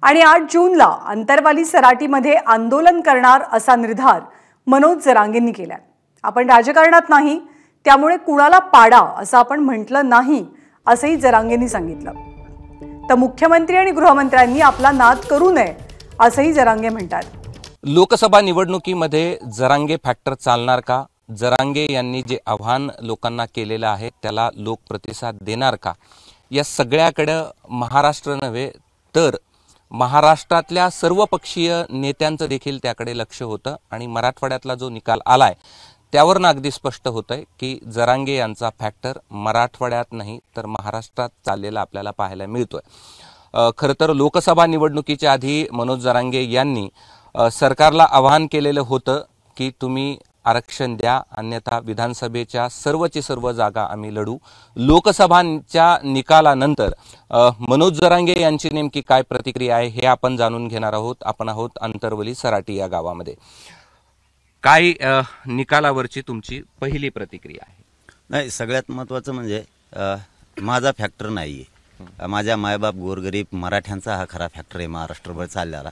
आणि 8 जूनला अंतरवाली सराटीमध्ये आंदोलन करणार असा निर्धार मनोज जरांगेंनी केलाय। आपण राजकारणात नाही, त्यामुळे कुणाला पाडा असं आपण म्हटलं नाही असंही जरांगेंनी सांगितलं। तर मुख्यमंत्री आणि गृहमंत्र्यांनी आपला नाद करू नये असंही जरांगे म्हणतात। लोकसभा निवडणुकीमध्ये जरांगे फॅक्टर चालणार का? जरांगे यांनी जे आव्हान लोकांना केलेलं आहे त्याला लोक प्रतिसाद देणार का? या सगळ्याकडे महाराष्ट्र नव्हे तर महाराष्ट्रातल्या सर्वपक्षीय नेत्यांचं देखील त्याकडे लक्ष होतं आणि मराठवाड्यातला जो निकाल आलाय त्यावरून अगदी स्पष्ट होतंय की जरांगे यांचा फॅक्टर मराठवाड्यात नाही तर महाराष्ट्रात चाललेला आपल्याला पाहायला मिळतोय। खरं तर लोकसभा निवडणुकीच्या आधी मनोज जरांगे यांनी सरकारला आवाहन केलेलं होतं की तुम्ही आरक्षण द्या, अन्यथा विधानसभेच्या सर्वची सर्व जागा आम्ही लढू। लोकसभांच्या निकालानंतर मनोज जरांगे यांची नेमकी काय प्रतिक्रिया आहे हे आपण जाणून घेणार आहोत। आपण आहोत अंतरवली सराटी या गावामध्ये। काय निकालावरची तुमची पहिली प्रतिक्रिया आहे? नाही, सगळ्यात महत्त्वाचं म्हणजे माझा फॅक्टर नाही आहे। माझ्या मायबाप गोरगरीब मराठ्यांचा हा खरा फॅक्टर आहे महाराष्ट्रभर चाललेला।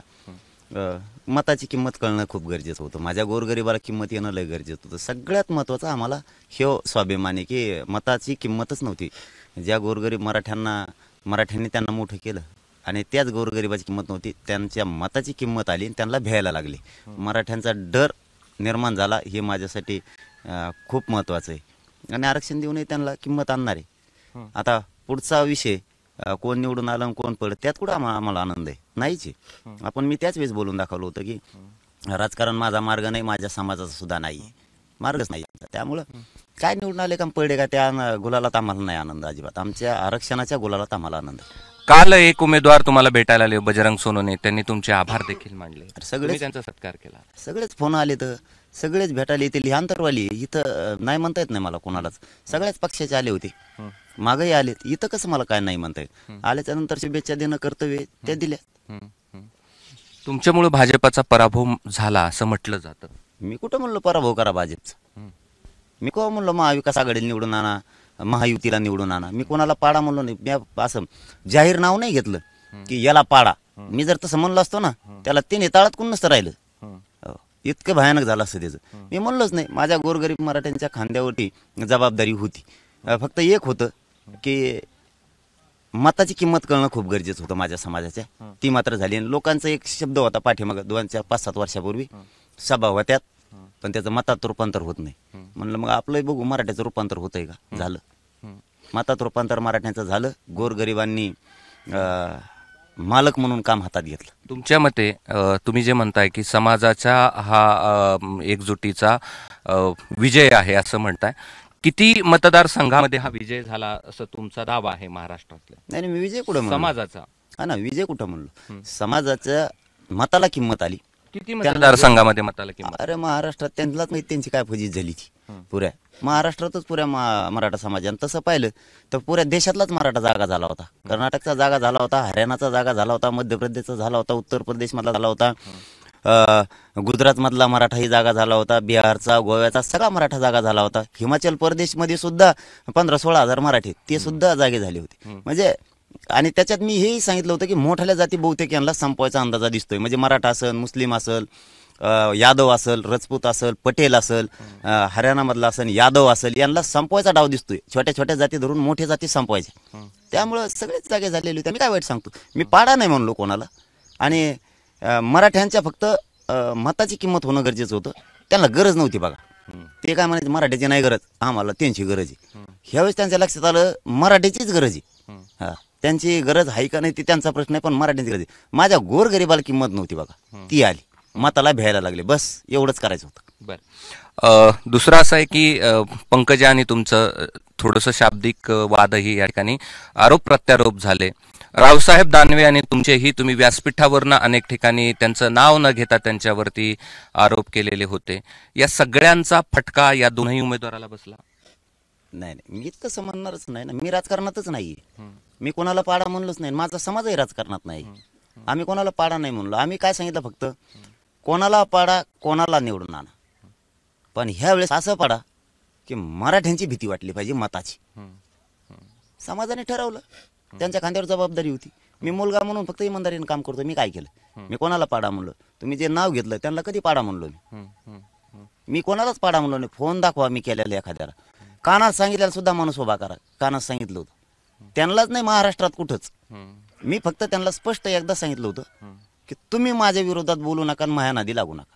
मताची किंमत कळणं खूप गरजेचं होतं। माझ्या गोरगरिबाला किंमत येणं लय गरजेचं होतं। सगळ्यात महत्त्वाचं आम्हाला हे स्वाभिमान आहे की मताची किंमतच नव्हती। ज्या गोरगरीब मराठ्यांनी त्यांना मोठं केलं आणि त्याच गोरगरिबाची किंमत नव्हती, त्यांच्या मताची किंमत आली आणि त्यांना भ्यायला लागली। मराठ्यांचा डर निर्माण झाला, हे माझ्यासाठी खूप महत्त्वाचं आहे आणि आरक्षण देऊनही त्यांना किंमत आणणार आहे। आता पुढचा विषय कोण निवडून आलं कोण पडलं त्यात कुठं आम्हाला आनंद आहे नाहीच आहे। आपण मी त्याच वेळेस बोलून दाखवलं होतं की राजकारण माझा मार्ग नाही, माझ्या समाजाचा सुद्धा नाही, मार्गच नाही। त्यामुळं काय निवडून आले का पडले का त्या गुलालात आम्हाला नाही आनंद अजिबात। आमच्या आरक्षणाच्या गुलालात आम्हाला आनंद। काल एक उमेदवार तुम्हाला भेटायला आले, बजरंग सोनवणे, त्यांनी तुमचे आभार देखील मानले, सगळेच त्यांचा सत्कार केला, सगळेच फोन आले तर सगळेच भेटायला येतील। अंतरवाली इथं नाही म्हणता येत नाही मला कोणालाच, सगळ्याच पक्षाचे आले होते, मागही आलेत, इथं कसं मला काय नाही म्हणता येत। आल्याच्या नंतर शुभेच्छा देणं कर्तव्य त्या दिल्या। तुमच्यामुळे भाजपाचा पराभव झाला असं म्हटलं जातं। मी कुठं म्हणलो पराभव करा भाजपचा? मी कोण म्हणलो महाविकास आघाडीला निवडून आणा, महायुतीला निवडून आणा? मी कोणाला पाडा म्हणलो नाही। मी असं जाहीर नाव नाही घेतलं की याला पाडा। मी जर तसं म्हणलो असतो ना त्याला तिने ताळात कोण नसतं राहिलं, इतकं भयानक झालं असतं त्याचं। मी म्हणलोच नाही। माझ्या गोरगरीब मराठ्यांच्या खांद्यावरती जबाबदारी होती। फक्त एक होतं की मताची किंमत कळणं खूप गरजेचं होतं माझ्या समाजाच्या, ती मात्र झाली। आणि लोकांचा एक शब्द होता पाठीमागं 5-7 वर्षापूर्वी, सभा होत्यात पण त्याचं मतात रूपांतर होत नाही। म्हणलं मग आपलं बघू मराठ्याचं रूपांतर होतंय का? झालं, मतात रूपांतर मराठ्यांचं झालं। गोरगरिबांनी मालक म्हणून काम हातात घेतलं। तुमच्या मते तुम्ही जे म्हणताय की समाजाचा हा एकजुटीचा विजय आहे असं म्हणताय, किती मतदारसंघामध्ये हा विजय झाला असं तुमचा दावा आहे महाराष्ट्रातल्या? नाही, मी विजय कुठं म्हणलो? समाजाचा हा ना, विजय कुठं म्हणलो? समाजाच्या मताला किंमत आली। किती मतदारसंघामध्ये मताला किंमत? अरे महाराष्ट्रात त्यांनाच माहिती त्यांची काय फजित झाली ती। पुऱ्या महाराष्ट्रातच पुऱ्या मराठा समाजाने तसं पाहिलं तर पुऱ्या देशातलाच मराठा जागा झाला होता। कर्नाटकचा जागा झाला होता, हरियाणाचा जागा झाला होता, मध्य प्रदेशचा झाला होता, उत्तर प्रदेश मधला झाला होता, गुजरात मधला मराठाही जागा झाला होता, बिहारचा, गोव्याचा सगळा मराठा जागा झाला होता। हिमाचल प्रदेश मध्ये सुद्धा 15-16 हजार मराठी ते सुद्धा जागे झाले होते। म्हणजे आणि त्याच्यात मी हेही सांगितलं होतं की मोठ्या जाती बहुतेक यांना संपवायचा अंदाजा दिसतोय। म्हणजे मराठा असेल, मुस्लिम असेल, यादव असेल, राजपूत असेल, पटेल असेल, हरियाणामधला असेल, यादव असेल, यांना संपवायचा डाव दिसतोय। छोट्या छोट्या जाती धरून मोठ्या जाती संपवायच्या। त्यामुळं सगळेच जागे झालेले होते। मी काय वाईट सांगतो? मी पाडा नाही म्हणलो कोणाला। आणि मराठ्यांच्या फक्त मताची किंमत होणं गरजेचं होतं, त्यांना गरज नव्हती बघा। ते काय म्हणायचे मराठ्याची नाही गरज, आम्हाला त्यांची गरज आहे। ह्यावेळेस त्यांच्या लक्षात आलं मराठीचीच गरज आहे। हा, त्यांची गरज आहे का नाही ते त्यांचा प्रश्न आहे, पण मराठ्यांची गरज आहे। माझ्या गोरगरिबाला किंमत नव्हती बघा, ती आली, मताला भ्यायला लागले, बस एवढंच करायचं होतं। बरं, दुसरं असं आहे की पंकजा आणि तुमचं थोडंसं शाब्दिक वादही या ठिकाणी आरोप प्रत्यारोप झाले। रावसाहेब दानवे आणि तुमचेही तुम्ही व्यासपीठावरनं अनेक ठिकाणी त्यांचं नाव न घेता त्यांच्यावरती आरोप केलेले होते। या सगळ्यांचा फटका या दोन्ही उमेदवाराला बसला? नाही, मी तसं म्हणणारच नाही ना। मी राजकारणातच नाही, मी कोणाला पाडा म्हणलोच नाही, माझा समाजही राजकारणात नाही। आम्ही कोणाला पाडा नाही म्हणलो। आम्ही काय सांगितलं फक्त कोणाला पाडा, कोणाला निवडून आणा, पण ह्या वेळेस असं पाडा की मराठ्यांची भीती वाटली पाहिजे मताची। समाजाने ठरवलं, त्यांच्या खांद्यावर जबाबदारी होती। मी मुलगा म्हणून फक्त इमानदारीने काम करतो. मी काय केलं? मी कोणाला पाडा म्हणलो? तुम्ही जे नाव घेतलं त्यांना कधी पाडा म्हणलो मी कोणालाच पाडा म्हणलो नाही. फोन दाखवा मी केलेला एखाद्याला. कानात सांगितलेला सुद्धा माणूस उभा करा. कानात सांगितलं होतं त्यांनाच नाही महाराष्ट्रात कुठंच. मी फक्त त्यांना स्पष्ट एकदा सांगितलं होतं की तुम्ही माझ्या विरोधात बोलू नका आणि माझ्या नादी लागू नका.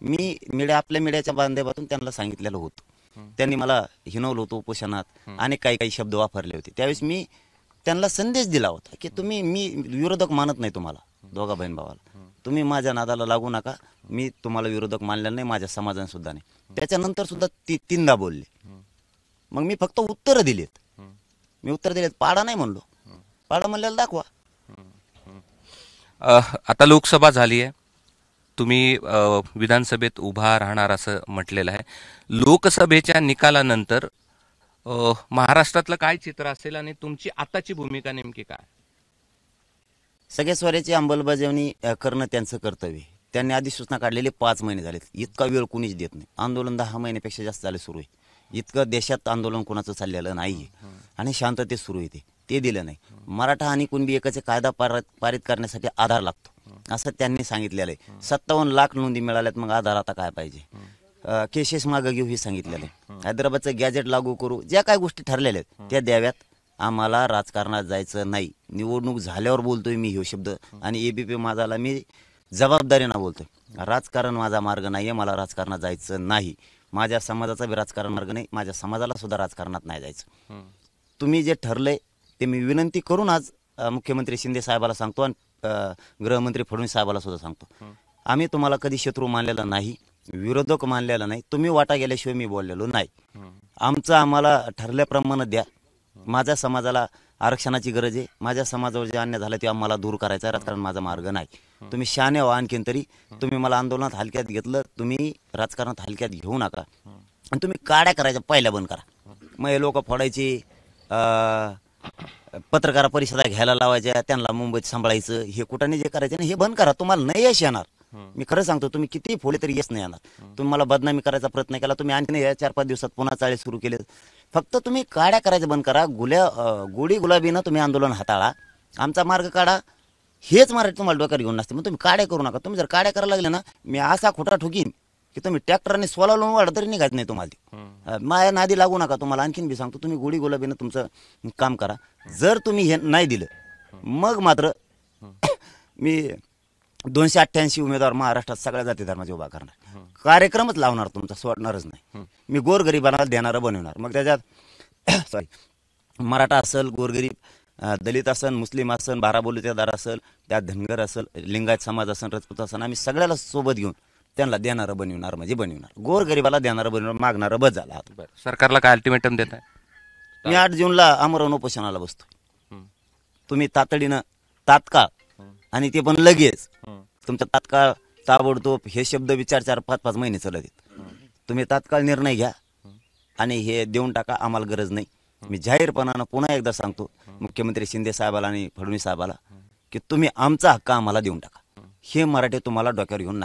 मी आपल्या मीडियाच्या माध्यमातून त्यांना सांगितलेलं होतं. त्यांनी मला हिनवलं होतं उपोषणात आणि काही शब्द वापरले होते. त्यावेळेस मी त्यांना संदेश दिला होता की मी विरोधक मानत नाही तुम्हाला, दोघा बहीण भावाला. तुम्ही माझ्या नादाला लागू नका. मी तुम्हाला विरोधक मानलेलं नाही, माझ्या समाजाने सुद्धा नाही. त्याच्यानंतर सुद्धा तीनदा बोलले. मग मी फक्त उत्तरं दिलेत. पाडा नाही म्हणलो. पाडा म्हणलेला दाखवा. आता लोकसभा झाली आहे, तुम्ही विधानसभेत उभा राहणार असं म्हटलेलं आहे. लोकसभेच्या निकालानंतर महाराष्ट्रातलं काय चित्र असेल आणि तुमची आताची भूमिका नेमकी काय? सगळ्या स्वराची अंमलबजावणी करणं त्यांचं कर्तव्य. त्यांनी अधिसूचना काढलेली 5 महिने झालेत. इतका वेळ कुणीच देत नाही. आंदोलन 10 महिन्यापेक्षा जास्त झाले सुरू आहे. इतकं देशात आंदोलन कोणाचं चाललेलं नाहीये आणि शांततेत सुरू आहे. ते दिलं नाही. मराठा आणि कुणबी एकाचे कायदा पारित करण्यासाठी आधार लागतो असं त्यांनी सांगितलेलं आहे. 57 लाख नोंदी मिळाल्यात. मग आधार आता काय पाहिजे? केसेस मागं घेऊ हे सांगितलेलं आहे. हैदराबादचं गॅजेट लागू करू, ज्या काय गोष्टी ठरलेल्या आहेत त्या द्याव्यात. आम्हाला राजकारणात जायचं नाही. निवडणूक झाल्यावर बोलतोय मी हे शब्द आणि एबीपी माझाला मी जबाबदारीनं बोलतोय. राजकारण माझा मार्ग नाहीये. मला राजकारणात जायचं नाही. माझ्या समाजाचा बी राजकारण मार्ग नाही. माझ्या समाजाला सुद्धा राजकारणात नाही जायचं. तुम्ही जे ठरलंय ते मी विनंती करून आज मुख्यमंत्री शिंदे साहेबाला सांगतो आणि गृहमंत्री फडणवीस साहेबाला सुद्धा सांगतो. आम्ही तुम्हाला कधी शत्रू मानलेला नाही, विरोधक मानलेला नाही. तुम्ही वाटा गेल्याशिवाय मी बोललेलो नाही. आमचं आम्हाला ठरल्याप्रमाणे द्या. माझ्या समाजाला आरक्षणाची गरज आहे. माझ्या समाजावर जे अन्याय झाला ते आम्हाला दूर करायचा आहे. राजकारण माझा मार्ग नाही. तुम्ही शहाणे व्हा. आणखीन तरी तुम्ही मला आंदोलनात हलक्यात घेतलं, तुम्ही राजकारणात हलक्यात घेऊ नका. आणि तुम्ही काड्या करायच्या पहिल्या बंद करा. मग हे लोक फोडायची, पत्रकार परिषदा घ्यायला लावायच्या, त्यांना मुंबईत सांभाळायचं, हे कुठाने जे करायचे ना हे बंद करा. तुम्हाला नाही यश येणार. मी खरं सांगतो. तुम्ही किती फोडले तरी यश नाही येणार. तुम्ही मला बदनामी करायचा प्रयत्न केला. तुम्ही आणखी 4-5 दिवसात पुन्हा चाळे सुरू केले. फक्त तुम्ही काड्या करायचं बंद करा. गोडी गुलाबीनं तुम्ही आंदोलन हाताळा. आमचा मार्ग काढा. हेच मराठी तुम्हाला डोक्यात घेऊन नसते. मग तुम्ही काड्या करू नका. तुम्ही जर काड्या करायला लागले ना मी असा खोटा ठोकीन की तुम्ही ट्रॅक्टरने सोला लावून वाढ तरी निघायचं नाही तुम्हाला. माझ्या नादी लागू नका. तुम्हाला आणखीन बी सांगतो तुम्ही गोडी गुलाबीनं तुमचं काम करा. जर तुम्ही हे नाही दिलं मग मात्र मी 288 उमेदवार महाराष्ट्रात सगळ्या जाती धर्माचे उभा करणार. कार्यक्रमच लावणार तुमचा, सोडणारच नाही. मी गोरगरिबांना देणारं बनवणार. मग त्याच्यात मराठा असेल, गोरगरीब, दलित असन, मुस्लिम असन, बाराबोलीतेदार असेल, त्यात धनगर असेल, लिंगायत समाज असेल, राजपूत असेल, आम्ही सगळ्याला सोबत घेऊन त्यांना देणारं बनवणार. म्हणजे बनवणार. गोरगरिबाला देणारं बनवणार. मागणारं बस झाला. सरकारला काय अल्टिमेटम देत आहे? मी 8 जूनला आमरण उपोषणाला बसतोय. तुम्ही तातडीनं, तात्काळ आणि ते पण लगेच, तुमचा तात्काळ, ताबडतोब हे शब्द विचार 4-5 महिने चालत आहेत. तुम्ही तात्काळ निर्णय घ्या आणि हे देऊन टाका. आम्हाला गरज नाही. मी जाहीरपणानं पुन्हा एकदा सांगतो मुख्यमंत्री शिंदे साहेबाला आणि फडणवीस साहेबाला की तुम्ही आमचा हक्क आम्हाला देऊन टाका. हे मराठी तुम्हाला डोक्यावर घेऊन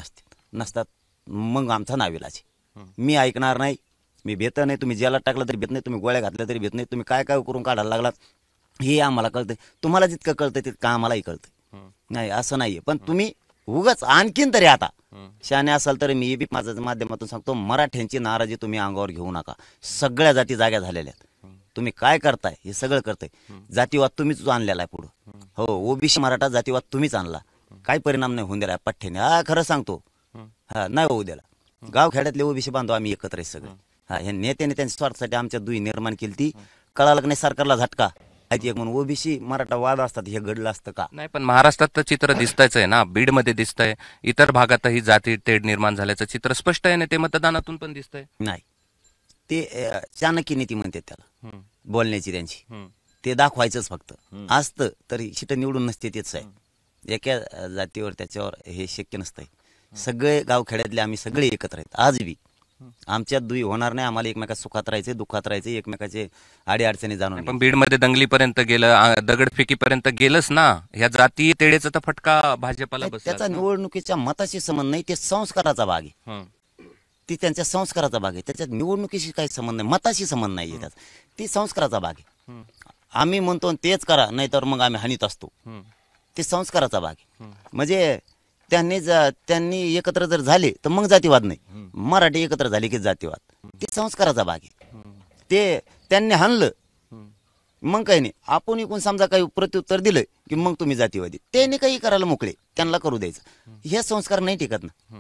नसतात. मग आमचा नाविलाज आहे. मी ऐकणार नाही. मी भेट नाही. तुम्ही जेलात टाकलं तरी भेट नाही. तुम्ही गोळ्या घातल्या तरी भेट नाही. तुम्ही काय काय करून काढायला लागलात हे आम्हाला कळतंय. तुम्हाला जितकं कळतंय तितकं आम्हालाही कळतंय. नाही असं नाहीये. पण तुम्ही उगाच आणखीन तरी आता शहाणे असाल तर मी बी माझ्या माध्यमातून सांगतो मराठ्यांची नाराजी तुम्ही अंगावर घेऊ नका. सगळ्या जाती जाग्या झालेल्या आहेत. तुम्ही काय करताय हे सगळं करताय. जातीवाद तुम्हीच आणलेला आहे पुढं. हो, ओबीसी मराठा जातीवाद तुम्हीच आणला. काय परिणाम नाही होऊन दिला पठ्ठ्याने. खरं सांगतो. नाही होऊ दिला. गाव खेड्यातले ओबीसी बांधव आम्ही एकत्र आहे सगळे. हे नेत्याने त्यांच्या स्वार्थासाठी आमच्या दुई निर्माण केली. ती कळालं नाही सरकारला झटका. एक म्हणून ओबीसी मराठा वाद असतात. हे घडलं असतं का? नाही, पण महाराष्ट्रात तर चित्र दिसतंयच आहे ना. बीडमध्ये दिसतंय, इतर भागातही जाती तेढ निर्माण झाल्याचं चित्र स्पष्ट आहे ना. ते मतदानातून पण दिसतंय. नाही, ते चाणक्य नीती म्हणतात त्याला, बोलण्याची त्यांची. ते दाखवायचंच फक्त असतं तरी शिट निवडून नसते. तेच आहे. एका जातीवर त्याच्यावर हे शक्य नसतंय. सगळे गावखेड्यातले आम्ही सगळे एकत्र आहेत. आज बी आमच्यात दुई होणार नाही. आम्हाला एकमेकात सुखात राहायचे, दुःखात राहायचे, एकमेकाचे आडी अडचणी जाणून. पण बीडमध्ये दंगलीपर्यंत गेलं, दगडफेकीपर्यंत गेलंच ना. ह्या जाती तेढेचा तर फटका भाजपला बसला. त्याचा निवडणुकीच्या मताशी संबंध नाही. ते संस्काराचा भाग आहे. ती त्यांच्या संस्काराचा भाग आहे. त्याच्यात निवडणुकीशी काही संबंध नाही. मताशी संबंध नाहीये त्याचा. ती संस्काराचा भाग आहे. आम्ही म्हणतो तेच करा, नाहीतर मग आम्ही हानीत असतो. ते संस्काराचा भाग आहे. म्हणजे त्यांनी एकत्र जर झाले तर मग जातीवाद नाही, मराठी एकत्र झाले की जातीवाद. ते संस्काराचा भाग आहे. ते त्यांनी हाणलं मग काही नाही, आपण इकून समजा काही प्रत्युत्तर दिलं की मग तुम्ही जातीवादी. त्यांनी काही करायला मोकळे, त्यांना करू द्यायचं. हे संस्कार नाही टिकत ना.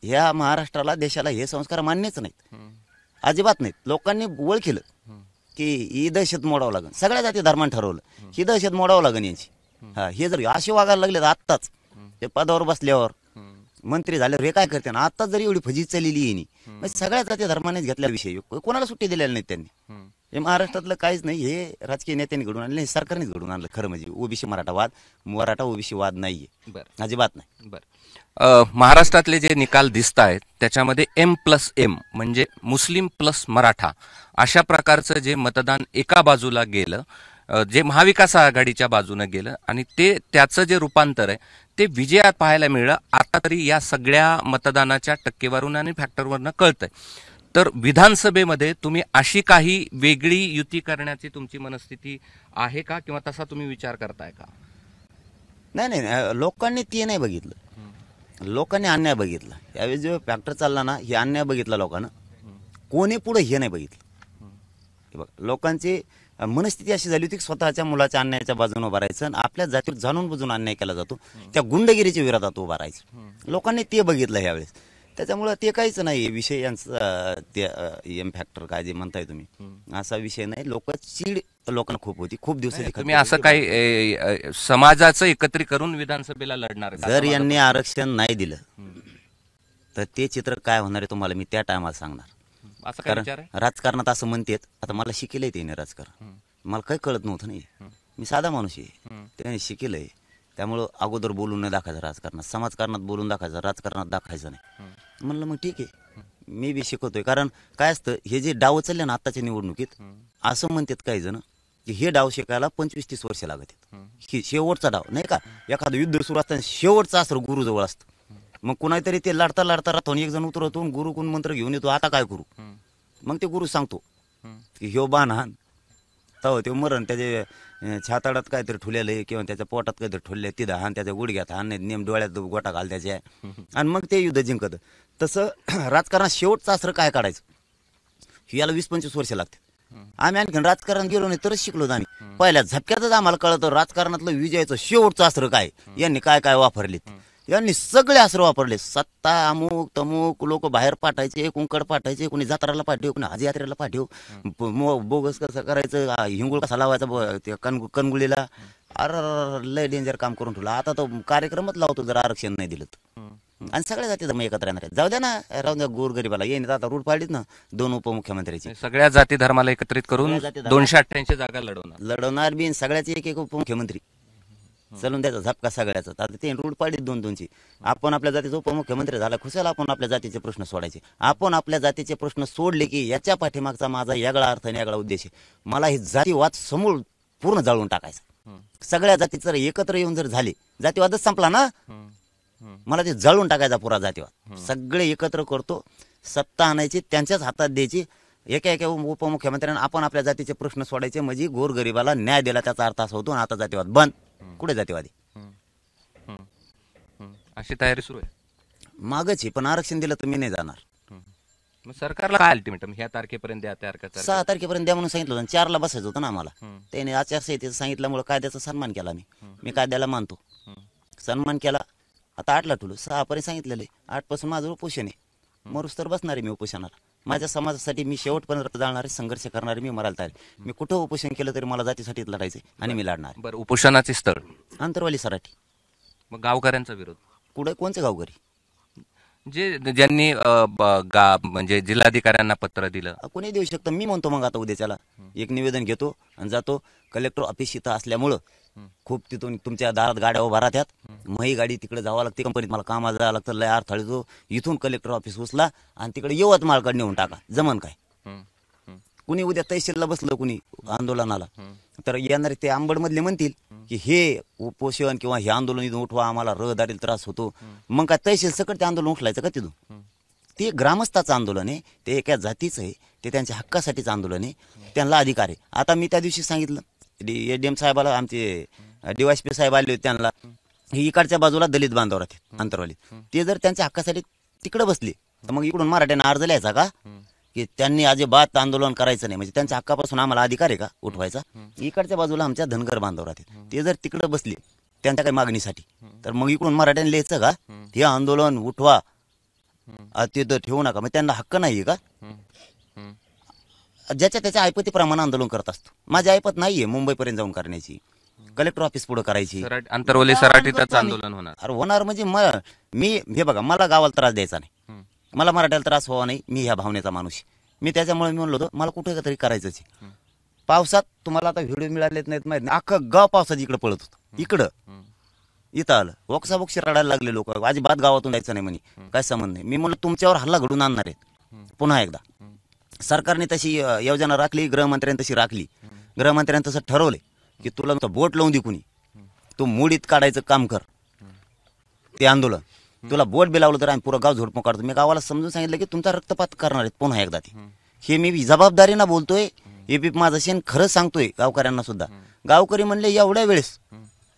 ह्या महाराष्ट्राला, देशाला हे संस्कार मान्यच नाहीत, अजिबात नाहीत. लोकांनी ओळखलं की ही दहशत मोडावं लागेल. सगळ्या जाती धर्माने ठरवलं ही दहशत मोडावं लागेल यांची. हे जर असे वागायला लागले तर आत्ताच ते पदावर बसल्यावर, मंत्री झाल्यावर हे काय करते ना, आत्ताच जरी एवढी फजित चाललेली येईनी, म्हणजे सगळ्या जाती धर्मानेच घेतला विषय. कोणाला सुट्टी दिलेली नाही त्यांनी. हे महाराष्ट्रातलं काहीच नाही, हे राजकीय नेत्यांनी घडून आणलं, हे सरकारनेच घडून आणलं. खरं म्हणजे ओबीसी मराठा ओबीसी वाद नाहीये, अजिबात नाही. महाराष्ट्रातले जे निकाल दिसत आहेत त्याच्यामध्ये M+M म्हणजे मुस्लिम प्लस मराठा अशा प्रकारचं जे मतदान एका बाजूला गेलं, जे महाविकास आघाडीच्या बाजूने गेलं, आणि त्याचं जे रूपांतर आहे ते विजयात पाहायला मिळलं. आता तरी या सगळ्या मतदानाच्या टक्केवारून आणि फॅक्टरवरनं कळतंय. तर विधानसभेमध्ये तुम्ही अशी काही वेगळी युती करण्याची तुमची मनस्थिती आहे का, किंवा तसा तुम्ही विचार करताय का? नाही, लोकांनी ते नाही बघितलं. लोकांनी अन्याय बघितला. यावेळी जो फॅक्टर चालला ना, हे अन्याय बघितला लोकांना. कोणी पुढे हे नाही बघितलं. हे बघ, लोकांची मनस्थिती अशी झाली होती की स्वतःच्या मुलाच्या अन्यायाच्या बाजूने उभा राहायचं, आणि आपल्या जातीवर जाणून बुजून अन्याय केला जातो त्या गुंडगिरीच्या विरोधात उभा राहायचं. लोकांनी ते बघितलं यावेळेस. त्याच्यामुळे ते काहीच नाही विषय यांचा. ते एम फॅक्टर काय जे म्हणताय तुम्ही, असा विषय नाही. चीड लोकांना खूप होती, खूप दिवसाची. तुम्ही असं काही समाजाचं एकत्रित करून विधानसभेला लढणार? जर यांनी आरक्षण नाही दिलं तर ते चित्र काय होणार आहे तुम्हाला मी त्या टायमाला सांगणार. कारण राजकारणात असं म्हणतात, आता मला शिकेलंय त्याने राजकारण, मला काही कळत नव्हतं. नाही, मी साधा माणूस आहे, त्याने शिकेलंय. त्यामुळं अगोदर बोलून नाही दाखवायचं राजकारणात, समाजकारणात बोलून दाखवायचं, राजकारणात दाखवायचं नाही. म्हणलं मग ठीक आहे, मी बी शिकवतोय. कारण काय असतं, हे जे डाव चालले ना आत्ताच्या निवडणुकीत, असं म्हणतात काही जण की हे डाव शिकायला 25-30 वर्ष लागत आहेत. शेवटचा डाव नाही का, एखादं युद्ध सुरू असताना शेवटचा अस्त्र गुरुजवळ असतं. मग कुणातरी ते लढता राहतो, एक जण उतरवतो, गुरु कोण मंत्र घेऊन येतो, आता काय करू. मग ते गुरु सांगतो की ह्यो बाण हान, तव ते मरण त्याचे छाताडात काहीतरी ठुलेलं आहे किंवा त्याच्या पोटात काहीतरी ठुलले, तिथं हान, त्याच्या गुडघ्यात हान, नेम डोळ्यात गोटा घाल त्याच्या, आणि मग ते युद्ध जिंकत. तसं राजकारणात शेवटचं अस्त्र काय काढायचं, याला 20-25 वर्ष लागते. आम्ही आणखीन राजकारण गेलो नाही तरच शिकलो. आम्ही पहिल्या झटक्यातच आम्हाला कळतं राजकारणातलं विजयाचं शेवटचं अस्त्र काय. यांनी काय काय वापरलेत, यांनी सगळे अस्त्र वापरले. सत्ता, अमुक तमुक, लोक बाहेर पाठायचे, कुंकड पाठायचे, कोणी जत्राला पाठव, कोणी हज यात्रेला पाठव, बोगस कसं करायचं, हिंगुळ कसा लावायचा कणगुळीला. अरे लय डेंजर काम करून ठेवलं. आता तो कार्यक्रमच लावतो जर आरक्षण नाही दिलं. आणि सगळ्या जाती धर्म एकत्र येणार आहेत. जाऊ द्या ना, राहून द्या गोरगरीबाला. येणे आता रूट पाडलीत ना 2 उपमुख्यमंत्र्याची. सगळ्या जाती धर्माला एकत्रित करून 288 जागा लढवणार बी, सगळ्याचे एक उपमुख्यमंत्री चलून द्यायचा झपका सगळ्याचा. आता ते रूट पाडलीत 2-2ची. आपण आपल्या जातीचा उपमुख्यमंत्री झाला खुशाल, आपण आपल्या जातीचे प्रश्न सोडायचे. आपण आपल्या जातीचे प्रश्न सोडले की याच्या पाठीमागचा माझा वेगळा अर्थ आणि वेगळा उद्देश आहे. मला हे जातीवाद समूळ पूर्ण जाळून टाकायचा. सगळ्या जातीचं एकत्र येऊन जर झाले, जातीवादच संपला ना. मला ते जळून टाकायचा पुरा जातीवाद. सगळे एकत्र करतो, सत्ता आणायची, त्यांच्याच हातात द्यायची. एका उपमुख्यमंत्र्यांना आपण आपल्या जातीचे प्रश्न सोडायचे, म्हणजे गोरगरिबाला न्याय दिला त्याचा अर्थ असा होतो. आता जातीवाद बंद. कुठे जातीवादी, अशी तयारी सुरू आहे मागच. पण आरक्षण दिलं तर मी नाही जाणार. मग सरकारला काय अल्टिमेटम ह्या तारखेपर्यंत द्या, 6 तारखेपर्यंत द्या म्हणून सांगितलं होतं. 4ला बसायचं होतं ना आम्हाला. त्याने आचारसंहितेचं सांगितल्यामुळे कायद्याचा सन्मान केला. मी कायद्याला मानतो, सन्मान केला. आता 8ला ठेवलं, 6 पर्यंत सांगितलेलं आहे. 8 पासून माझं उपोषण आहे. मरूस तर बसणार आहे मी उपोषणाला. माझ्या समाजासाठी मी शेवटपर्यंत जाणारे, संघर्ष करणारे, मी मरायला तयार. मी कुठं उपोषण केलं तरी मला जातीसाठी लढायचं आणि मी लढणार. बरं, उपोषणाचे स्थळ अंतरवाली सराठी. मग गावकऱ्यांचा विरोध कुठे, कोणचे गावकरी? ज्यांनी म्हणजे जिल्हाधिकाऱ्यांना पत्र दिलं. कोणी देऊ शकतं. मी म्हणतो मग आता उद्याच्याला एक निवेदन घेतो आणि जातो. कलेक्टर ऑफिस इथं असल्यामुळं खूप तिथून तुमच्या दारात गाड्या उभा राहत्यात. मही गाडी तिकडे जावं लागते, कंपनीत मला कामाला जावं लागतं. लय अडथळतो. इथून कलेक्टर ऑफिस उचला आणि तिकडे यवतमाळकडे नेऊन टाका. जमन काय? कुणी उद्या तहसीलला बसलं कुणी आंदोलनाला, तर येणारे ते आंबडमधले म्हणतील की हे उपोषण किंवा हे आंदोलन इथून उठवा, आम्हाला रहदारीला त्रास होतो. मग काय तहसील सकट ते आंदोलन उठलायचं का तिथून? ते ग्रामस्थाचं आंदोलन आहे, ते एका जातीचं आहे, ते त्यांच्या हक्कासाठीचं आंदोलन आहे. त्यांना अधिकार आहे. आता मी त्या दिवशी सांगितलं, एडीएम साहेबाला, आमचे DYSP साहेब आले होते, त्यांना हे इकडच्या बाजूला दलित बांधव आहेत अंतरवालीत, ते जर त्यांच्या हक्कासाठी तिकडे बसले तर मग इकडून मराठ्यांना अर्ज लिहायचा का की त्यांनी अजिबात आंदोलन करायचं नाही, म्हणजे त्यांच्या हक्कापासून आम्हाला अधिकार आहे का उठवायचा? इकडच्या बाजूला आमच्या धनगर बांधव आहेत, ते जर तिकडे बसले त्यांच्या काही मागणीसाठी, तर मग इकडून मराठ्यांनी लिहायचं का हे आंदोलन उठवा, ते तर ठेवू नका? मग त्यांना हक्क नाहीये का? ज्याच्या त्याच्या ऐपतीप्रमाणे आंदोलन करत असतो. माझी ऐपत नाहीये मुंबईपर्यंत जाऊन करण्याची, कलेक्टर ऑफिस पुढे करायची. अंतरवली सराटीतच आंदोलन होणार. अरे होणार म्हणजे मी हे बघा, मला गावाला त्रास द्यायचा नाही, मला मराठ्याला त्रास व्हावा नाही, मी ह्या भावनेचा माणूस आहे. मी त्याच्यामुळे मी म्हणलो होतो मला कुठे तरी करायचंच आहे. पावसात तुम्हाला आता व्हिडिओ मिळालेत नाहीत माहित नाही, अख्खं गाव पावसात इकडे पळत होतं, इथं आलं वोक्साबोक्षी रडायला लागले लोक, अजिबात गावातून जायचं नाही म्हणे, काय संबंध नाही. मी म्हणलं तुमच्यावर हल्ला घडून आणणार आहेत पुन्हा एकदा. सरकारने तशी योजना राखली, गृहमंत्र्यांनी तशी राखली, गृहमंत्र्यांनी तसं ठरवले की तुला बोट लावून दे कुणी, तू मुडीत काढायचं काम कर ते आंदोलन, तुला बोट बी लावलं तर आम्ही पुरं गाव झोडपून काढतो. मी गावाला समजून सांगितलं की तुमचा रक्तपात करणार आहेत पुन्हा एकदा ते. हे मी जबाबदारीनं बोलतोय, हे बी माझं शेण खरंच सांगतोय गावकऱ्यांना सुद्धा. गावकरी म्हणले एवढ्या वेळेस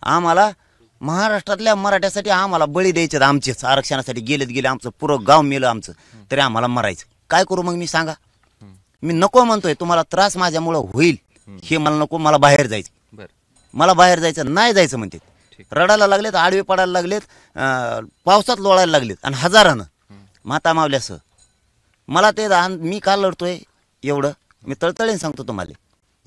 आम्हाला महाराष्ट्रातल्या मराठ्यासाठी आम्हाला बळी द्यायचे, आमचेच आरक्षणासाठी गेले आमचं पुरं गाव मेलं आमचं, तरी आम्हाला मरायचं. काय करू मग मी सांगा? मी नको म्हणतोय, तुम्हाला त्रास माझ्यामुळं होईल हे मला नको, मला बाहेर जायचं, मला बाहेर जायचं नाही जायचं म्हणते. रडायला लागलेत, आडवे पडायला लागलेत, पावसात लोळायला लागलेत आणि हजारानं माता मावल्यासह. मला ते मी का लढतोय एवढं मी तळतळीने सांगतो तुम्हाला.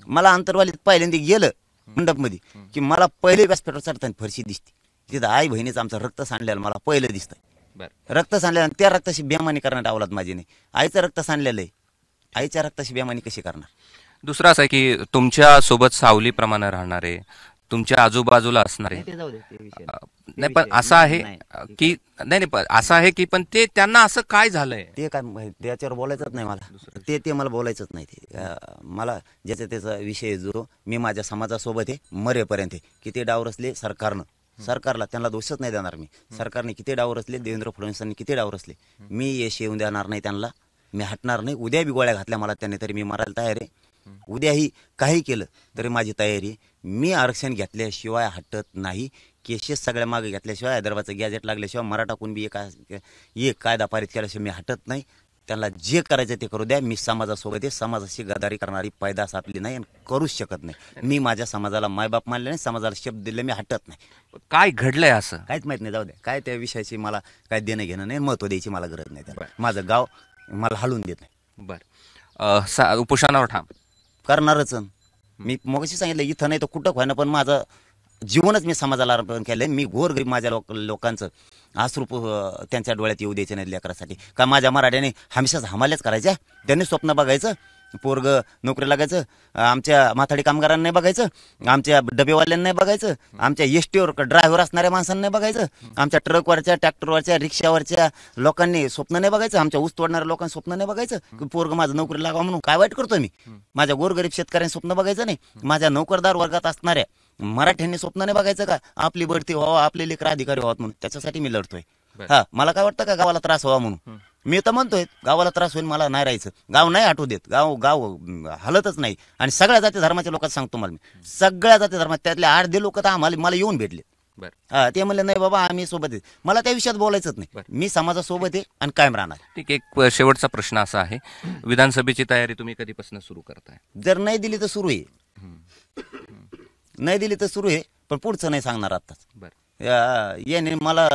मला अंतरवालीत पहिल्यांदा गेलं मंडपमध्ये की मला पहिले व्यासपीठावर चढताना फरशी दिसते, तिथं आई बहिणीचं आमचं रक्त सांडलेलं मला पहिलं दिसतंय. रक्त सांडलेलं, त्या रक्ताशी बेमानी करण्यात अवलाद माझी नाही. आईचं रक्त सांडलेलं आहे, आईच्या रक्ताशी बेमानी कशी करणार? दुसरं असं आहे की तुमच्या सोबत सावलीप्रमाणे राहणारे, तुमच्या आजूबाजूला असणारे, नाही पण असं आहे की नाही पण असं आहे की पण ते त्यांना असं काय झालंय ते काय त्याच्यावर बोलायचंच नाही मला, ते मला बोलायचंच नाही. ते मला ज्याचा त्याचा विषय जो मी माझ्या समाजासोबत आहे मरेपर्यंत आहे. किती डाव रचले सरकारला त्यांना दोषच नाही देणार मी. सरकारने किती डाव रचले, देवेंद्र फडणवीसांनी किती डाव रचले, मी यश येऊन देणार नाही त्यांना, मी हटणार नाही. उद्या बी गोळ्या घातल्या मला त्यांनी तरी मी मारायला तयार आहे. उद्याही काही केलं तरी माझी तयारी आहे. मी आरक्षण घेतल्याशिवाय हटत नाही. केसेस सगळ्या मागे घेतल्याशिवाय, हैदराबादचं गॅजेट लागल्याशिवाय, मराठा कुणबी एक कायदा पारित केल्याशिवाय मी हटत नाही. त्यांना जे करायचं ते करू द्या. मी समाजासोबत आहे, समाजाशी गद्दारी करणारी पैदास आपली नाही आणि करूच शकत नाही. मी माझ्या समाजाला मायबाप मानले नाही, समाजाला शब्द दिले, मी हटत नाही. काय घडलंय असं काहीच माहित नाही, जाऊ द्या. काय त्या विषयाची मला काय देणं घेणं नाही, महत्व द्यायची मला गरज नाही. त्याला माझं गाव मला हलवून देत नाही. बरं, उपोषणावर ठाम करणारच मी. मगाशी सांगितलं इथं नाही तर कुठं व्हायना, पण माझं जीवनच मी समाजाला अर्पण केलंय. मी गोरगरीब माझ्या लोकांचं आसरू त्यांच्या डोळ्यात येऊ द्यायचे नाही लेकरासाठी. का माझ्या मराठ्याने हमेशाच हमाल्याच करायच्या, त्यांनी स्वप्न बघायचं, पोरग नोकरी लागायचं, आमच्या माथाडी कामगारांना नाही बघायचं, आमच्या डबेवाल्यांना नाही बघायचं, आमच्या एसटीवर ड्रायव्हर असणाऱ्या माणसांना नाही बघायचं, आमच्या ट्रकवरच्या ट्रॅक्टरवरच्या रिक्षावरच्या लोकांनी स्वप्न नाही बघायचं, आमच्या ऊस तोडणाऱ्या लोकांनी स्वप्न नाही बघायचं की पोरग माझं नोकरी लागावं म्हणून. काय वाईट करतोय मी? माझ्या गोरगरीब शेतकऱ्यांनी स्वप्न बघायचं नाही, माझ्या नोकरदार वर्गात असणाऱ्या मराठ्यांनी स्वप्न नाही बघायचं का आपली बढती व्हावं, आपले लेकर अधिकारी व्हावं म्हणून. त्याच्यासाठी मी लढतोय. हा, मला काय वाटतं का गावाला त्रास व्हावा म्हणून? मी तर म्हणतोय गावाला त्रास होईल, मला नाही राहायचं, गाव नाही आठवू देत, गाव हलतच नाही. आणि सगळ्या जाती धर्माच्या लोकांना सांगतो मला, मी सगळ्या जाती धर्मात त्यातले अर्धे लोक तर मला येऊन भेटले. ते म्हणले नाही बाबा आम्ही सोबत आहे. मला त्या विषयात बोलायचंच नाही, मी समाजासोबत आहे आणि कायम राहणार. ठीक. एक शेवटचा प्रश्न असा आहे, विधानसभेची तयारी तुम्ही कधीपासून सुरू करताय? जर नाही दिली तर सुरू आहे, नाही दिली तर सुरू आहे, पण पुढचं नाही सांगणार आताच. याने मला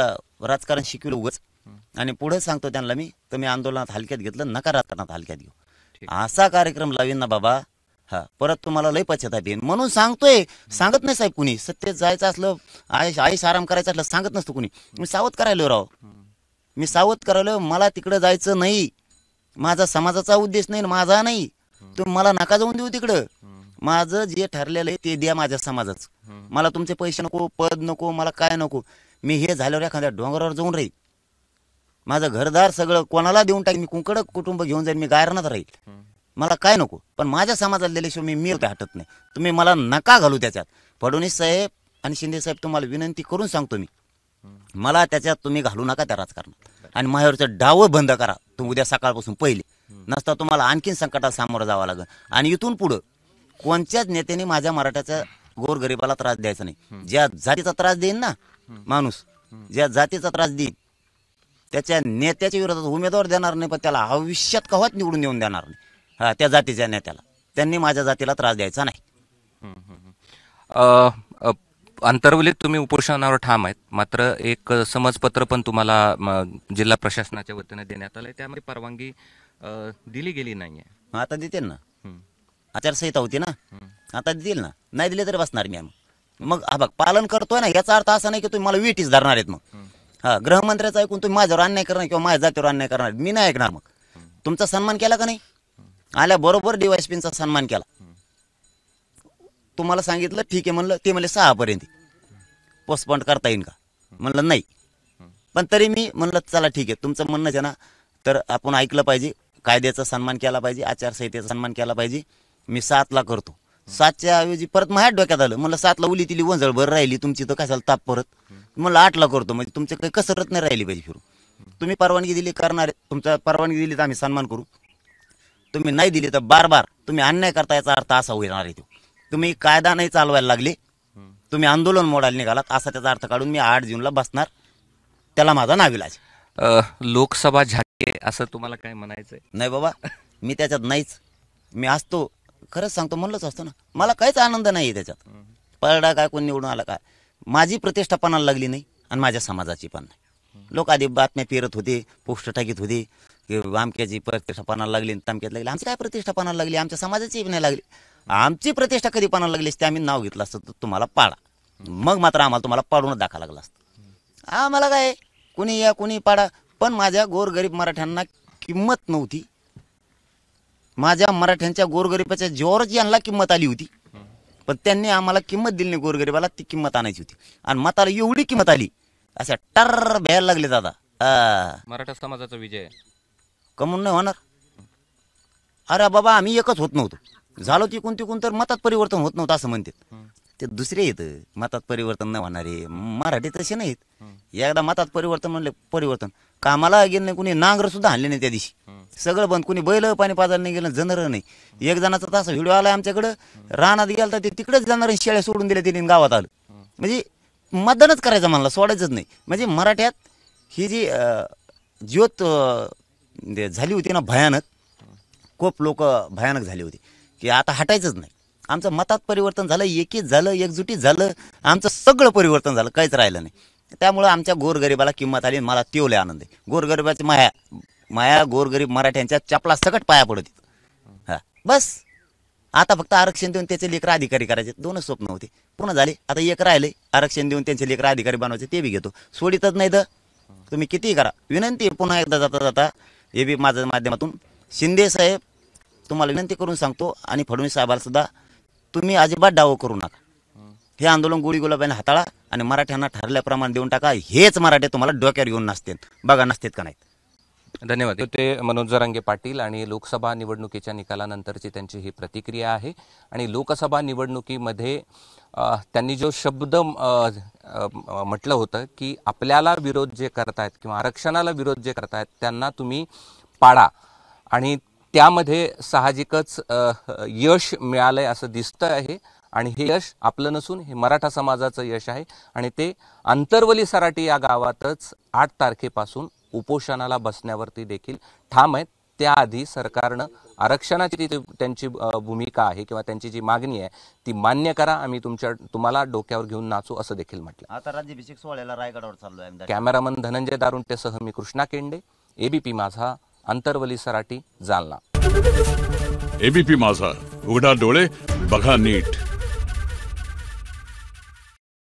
राजकारण शिकवलं उगाच, आणि पुढे सांगतो त्यांना मी, तर मी आंदोलनात हलक्यात घेतलं, नका राजकारणात हलक्यात घेऊ. असा कार्यक्रम लावीन ना बाबा, हा परत तुम्हाला लय पश्चाताप येईल म्हणून सांगतोय. सांगत नाही साहेब कुणी, सत्तेत जायचं असलं, आईश आराम करायचं असलं सांगत नसतो कुणी. मी सावध करायलो राव, मी सावध करायलो. मला तिकडे जायचं नाही, माझा समाजाचा उद्देश नाही, माझा नाही. तुम्ही मला नका जाऊन देऊ तिकडं. माझं जे ठरलेलं आहे ते द्या माझ्या समाजाचं. मला तुमचे पैसे नको, पद नको, मला काय नको. मी हे झाल्यावर एखाद्या डोंगरावर जाऊन राहील, माझं घरदार सगळं कोणाला देऊन टाक, मी कुंकडं कुटुंब घेऊन जाईल, मी गायरनात राहील, मला काय नको. पण माझ्या समाजाला दिल्याशिवाय मी हटत नाही. तुम्ही मला नका घालू त्याच्यात. फडणवीस साहेब आणि शिंदे साहेब तुम्हाला विनंती करून सांगतो मी, मला त्याच्यात तुम्ही घालू नका त्या राजकारणात. आणि माझ्यावरचं डाव बंद करा तुम्ही उद्या सकाळपासून पहिले, नसता तुम्हाला आणखीन संकटात सामोरं जावं लागेल. आणि इथून पुढं कोणत्याच नेत्याने माझ्या मराठ्याच्या गोरगरिबाला त्रास द्यायचा नाही. ज्या जातीचा त्रास देईन ना माणूस ज्या जातीचा त्रास देईल त्याच्या नेत्याच्या विरोधात उमेदवार देणार नाही, पण त्याला आयुष्यात कवाच निवडून येऊन देणार नाही. हा, त्या जातीच्या नेत्याला त्यांनी माझ्या जातीला त्रास द्यायचा नाही. अंतरवलीत तुम्ही उपोषणावर ठाम आहेत, मात्र एक समजपत्र पण तुम्हाला जिल्हा प्रशासनाच्या वतीने देण्यात आलंय, त्यामध्ये परवानगी दिली गेली नाहीये. आता देतील ना, आचारसंहिता होती ना, आता देतील ना. नाही दिले तरी बसणार मी. मग हा बघ, पालन करतोय ना, याचा अर्थ असा नाही की तुम्ही मला विटीच धरणार आहेत. मग हा, गृहमंत्र्याचं ऐकून तुम्ही माझ्यावर अन्याय करणार किंवा माझ्या जातीवर अन्याय करणार, मी नाही ऐकणार. मग तुमचा सन्मान केला का नाही? आल्याबरोबर DYSPचा सन्मान केला. तुम्हाला सांगितलं ठीक आहे म्हणलं, ते म्हणले 6 पर्यंत पोस्टपोन करता येईल का? म्हणलं नाही. पण तरी मी म्हणलं चला ठीक आहे, तुमचं म्हणणंच आहे ना, तर आपण ऐकलं पाहिजे, कायद्याचा सन्मान केला पाहिजे, आचारसंहितेचा सन्मान केला पाहिजे. मी 7ला करतो. 7च्या ऐवजी परत माझ्या डोक्यात आलं, म्हणलं 7ला उली तिली वंजळ भर राहिली तुमची, तर कशाला ताप परत. म्हणलं 8ला करतो, म्हणजे तुमच्या काही कसरत नाही राहिली पाहिजे फिरून. तुम्ही परवानगी दिली करणारे, तुमचा परवानगी दिली तर आम्ही सन्मान करू. तुम्ही नाही दिली तर बार तुम्ही अन्याय करता, याचा अर्थ असा होणार आहे. तुम्ही कायदा नाही चालवायला लागले, तुम्ही आंदोलन मोडायला निघालात, असा त्याचा अर्थ काढून मी 8 जूनला बसणार. त्याला माझा नाविलाज. लोकसभा झाके असं तुम्हाला काय म्हणायचंय? नाही बाबा, मी त्याच्यात नाहीच. मी असतो, खरंच सांगतो, म्हणलंच असतो ना, मला काहीच आनंद नाही त्याच्यात. पडला काय, कोण निवडून आला काय, माझी प्रतिष्ठा पणाला लागली नाही आणि माझ्या समाजाची पण नाही. लोक आधी बातम्या पेरत होते, पोस्ट टाकीत होते की आमक्याची प्रतिष्ठा पणाला लागली, तामक्यात लागली. आमची काय प्रतिष्ठा पणाला लागली? आमच्या समाजाची नाही लागली. आमची प्रतिष्ठा कधी पणाला लागली असते, आम्ही नाव घेतलं असतं तर तुम्हाला पाडा, मग मात्र आम्हाला तुम्हाला पाडूनच दाखवा लागला असतं. आम्हाला काय कुणी या कुणी पाडा, पण माझ्या गोरगरीब मराठ्यांना किंमत नव्हती. माझ्या मराठ्यांच्या गोरगरिबाच्या जीवावरच यांना किंमत आली होती, पण त्यांनी आम्हाला किंमत दिली नाही. गोरगरिबाला ती किंमत आणायची होती आणि मताला एवढी किंमत आली, अशा टर भ्यायला लागले. दादा, मराठा समाजाचा विजय कमून नाही होणार. अरे बाबा, आम्ही एकच होत नव्हतो, झालो तिकून तर मतात परिवर्तन होत नव्हतं असं म्हणतात. ते दुसरे येतं मतात परिवर्तन नाही होणारे. मराठी तसे नाहीत. एकदा मतात परिवर्तन म्हणले परिवर्तन. कामाला गेलं नाही, कुणी नांगर सुद्धा आणले नाही त्या दिवशी. सगळं बंद, कुणी बैल पाणी पाजायला नाही गेलं, जनर नाही. एक जणाचा तसा व्हिडिओ आलाय आमच्याकडं, रानात गेला तर ते तिकडेच जाणार, शेळ्या सोडून दिल्या त्यांनी, गावात आलं. म्हणजे मतदानच करायचं म्हणलं, सोडायचंच नाही. म्हणजे मराठ्यात ही जी ज्योत झाली होती ना भयानक, खूप लोक भयानक झाली होती की आता हटायचंच नाही. आमचं मतात परिवर्तन झालं, एकीच झालं, एकजुटीत झालं, आमचं सगळं परिवर्तन झालं, काहीच राहिलं नाही. त्यामुळं आमच्या गोरगरिबाला किंमत आली, मला तेवढे आनंद आहे. गोरगरिबाची माया गोरगरीब मराठ्यांच्या चपला सकट पाया पडत. हा बस, आता फक्त आरक्षण देऊन त्याचे लेकर अधिकारी करायचे. 2च स्वप्न होते, पूर्ण झाले. आता एक राहिले, आरक्षण देऊन त्यांचे लेकर अधिकारी बनवायचे, ते बी घेतो. सोडितच नाही तर तुम्ही कितीही करा. विनंती पुन्हा एकदा जाता हे बी माझ्या माध्यमातून शिंदे साहेब तुम्हाला विनंती करून सांगतो, आणि फडणवीस साहेबाला सुद्धा, तुम्ही अजिबात डावं करू नका. हे आंदोलन गोळी गुलाबाने हाताळा आणि मराठ्यांना ठरल्याप्रमाणे देऊन टाका. हेच मराठे तुम्हाला डोक्यावर घेऊन नसतील, बघा नसतेत का नाहीत. धन्यवाद. ते मनोज जरांगे पाटील आणि लोकसभा निवडणुकीच्या निकालानंतरची त्यांची ही प्रतिक्रिया आहे. आणि लोकसभा निवडणुकीमध्ये त्यांनी जो शब्द म्हटलं होतं की आपल्याला विरोध जे करतायत किंवा आरक्षणाला विरोध जे करतायत त्यांना तुम्ही पाडा, आणि त्यामध्ये साहजिकच यश मिळालंय असं दिसतं आहे. आणि हे यश आपलं नसून हे मराठा समाजाचं यश आहे. आणि ते अंतरवली सराटी या गावातच 8 तारखेपासून उपोषणाला बसण्यावरती देखील ठाम आहेत. त्याआधी सरकारनं आरक्षणाची त्यांची भूमिका आहे किंवा त्यांची जी मागणी आहे ती मान्य करा, आम्ही तुम्हाला डोक्यावर घेऊन नाचू असं देखील म्हटलं. आता राज्याभिषेक सोहळ्याला रायगडावर चाललोय. कॅमेरामन धनंजय दारुंटेसह मी कृष्णा केंडे, ABP माझा, अंतरवली सराटी, जालना. ABP माझा, उघडा डोळे बघा नीट.